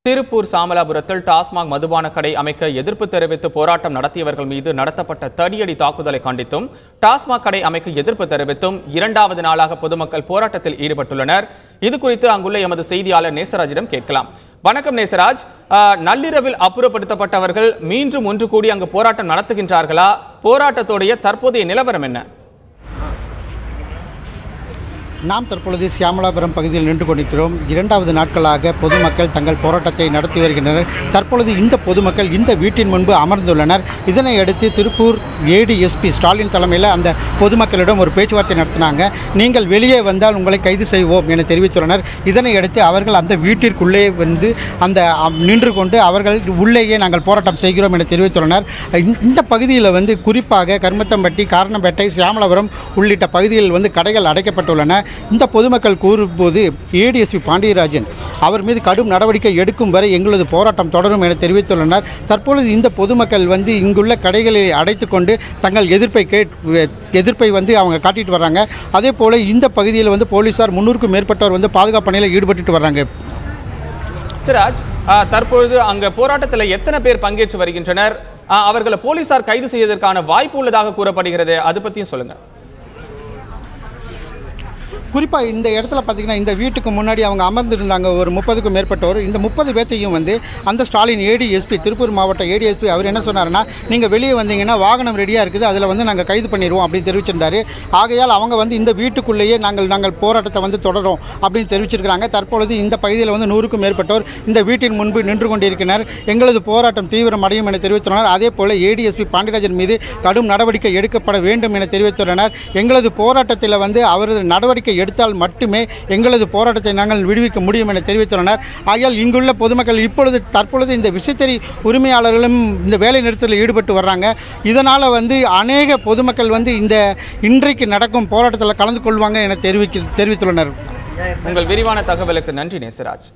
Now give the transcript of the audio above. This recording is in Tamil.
திருப்பூர் சாமலாபுரத்தில் டாஸ்மாக் மதுபான கடை அமைக்க எதிர்ப்பு தெரிவித்து போராட்டம் நடத்தியவர்கள் மீது நடத்தப்பட்ட தடியடி தாக்குதலை கண்டித்தும் டாஸ்மாக் கடை அமைக்க எதிர்ப்பு தெரிவித்தும் இரண்டாவது நாளாக பொதுமக்கள் போராட்டத்தில் ஈடுபட்டுள்ளனர். இதுகுறித்து அங்குள்ள எமது செய்தியாளர் நேசராஜிடம் கேட்கலாம். வணக்கம் நேசராஜ், நள்ளிரவில் அப்புறப்படுத்தப்பட்டவர்கள் மீண்டும் ஒன்று கூடி அங்கு போராட்டம் நடத்துகின்றார்களா? போராட்டத்துடைய தற்போதைய நிலவரம் என்ன? நாம் தற்பொழுது சியாமலாபுரம் பகுதியில் நின்று கொண்டிருக்கிறோம். இரண்டாவது நாட்களாக பொதுமக்கள் தங்கள் போராட்டத்தை நடத்தி வருகின்றனர். தற்பொழுது இந்த பொதுமக்கள் இந்த வீட்டின் முன்பு அமர்ந்துள்ளனர். இதனை அடுத்து திருப்பூர் ஏடிஎஸ்பி ஸ்டாலின் தலைமையில் அந்த பொதுமக்களிடம் ஒரு பேச்சுவார்த்தை நடத்தினாங்க. நீங்கள் வெளியே வந்தால் உங்களை கைது செய்வோம் என தெரிவித்துள்ளனர். இதனை அடுத்து அவர்கள் அந்த வீட்டிற்குள்ளே வந்து அந்த நின்று கொண்டு அவர்கள் உள்ளேயே நாங்கள் போராட்டம் செய்கிறோம் என தெரிவித்துள்ளனர். இந்த பகுதியில் வந்து குறிப்பாக கருமத்தம்பட்டி, காரணம்பேட்டை, சியாமலாபுரம் உள்ளிட்ட பகுதிகளில் வந்து கடைகள் அடைக்கப்பட்டுள்ளன. இந்த பொதுமக்கள் கூறும்போது ஏடிஎஸ்பி பாண்டியராஜன் அவர் மீது கடும் நடவடிக்கை எடுக்கும் வரை எங்களது போராட்டம் தொடரும் என தெரிவித்துள்ளனர். தற்பொழுது இந்த பொதுமக்கள் வந்து இங்குள்ள கடைகளை அடைத்து கொண்டு தங்கள் எதிர்ப்பை வந்து அவங்க காட்டிட்டு வர்றாங்க. அதே போல இந்த பகுதியில் வந்து போலீசார் 300க்கும் மேற்பட்டவர் வந்து பாதுகாப்பு பணியில் ஈடுபட்டு வர்றாங்க. சிராஜ், தற்பொழுது அங்க போராட்டத்தில் எத்தனை பேர் பங்கேற்று வருகின்றனர்? அவர்களை போலீசார் கைது செய்வதற்கான வாய்ப்பு உள்ளதாக கூறப்படுகிறது. அது பத்தியும் சொல்லுங்க. குறிப்பாக இந்த இடத்துல பார்த்திங்கன்னா இந்த வீட்டுக்கு முன்னாடி அவங்க அமர்ந்திருந்தாங்க ஒரு 30க்கும் மேற்பட்டவர். இந்த 30 பேர்த்தையும் வந்து அந்த ஸ்டாலின் ஏடிஎஸ்பி, திருப்பூர் மாவட்ட ஏடிஎஸ்பி அவர் என்ன சொன்னார்னா, நீங்கள் வெளியே வந்தீங்கன்னா வாகனம் ரெடியாக இருக்குது, அதில் வந்து நாங்கள் கைது பண்ணிடுவோம் அப்படின்னு தெரிவிச்சிருந்தார். ஆகையால் அவங்க வந்து இந்த வீட்டுக்குள்ளேயே நாங்கள் போராட்டத்தை வந்து தொடரும் அப்படின்னு தெரிவிச்சிருக்கிறாங்க. தற்பொழுது இந்த பகுதியில் வந்து 100க்கும் மேற்பட்டோர் இந்த வீட்டின் முன்பு நின்று கொண்டிருக்கிறார். எங்களது போராட்டம் தீவிரம் அடையும் என தெரிவித்துள்ளனர். அதே போல் ஏடிஎஸ்பி பாண்டியராஜன் மீது கடும் நடவடிக்கை எடுக்கப்பட வேண்டும் என தெரிவித்துள்ளனர். எங்களது போராட்டத்தில் வந்து அவரது நடவடிக்கை எடுத்தால் மட்டுமே எங்களது போராட்டத்தை நாங்கள் விடுவிக்க முடியும் என தெரிவித்துள்ளனர். ஆகையால் இங்குள்ள பொதுமக்கள் தற்பொழுது இந்த விசைத்தறி உரிமையாளர்களும் இந்த வேலை நிறுத்தத்தில் ஈடுபட்டு வர்றாங்க. இதனால் வந்து அநேக பொதுமக்கள் வந்து இந்த இன்றைக்கு நடக்கும் போராட்டத்தில் கலந்து கொள்வாங்க என தெரிவித்துள்ளனர். உங்கள் விரிவான தகவலுக்கு நன்றி நேசராஜ்.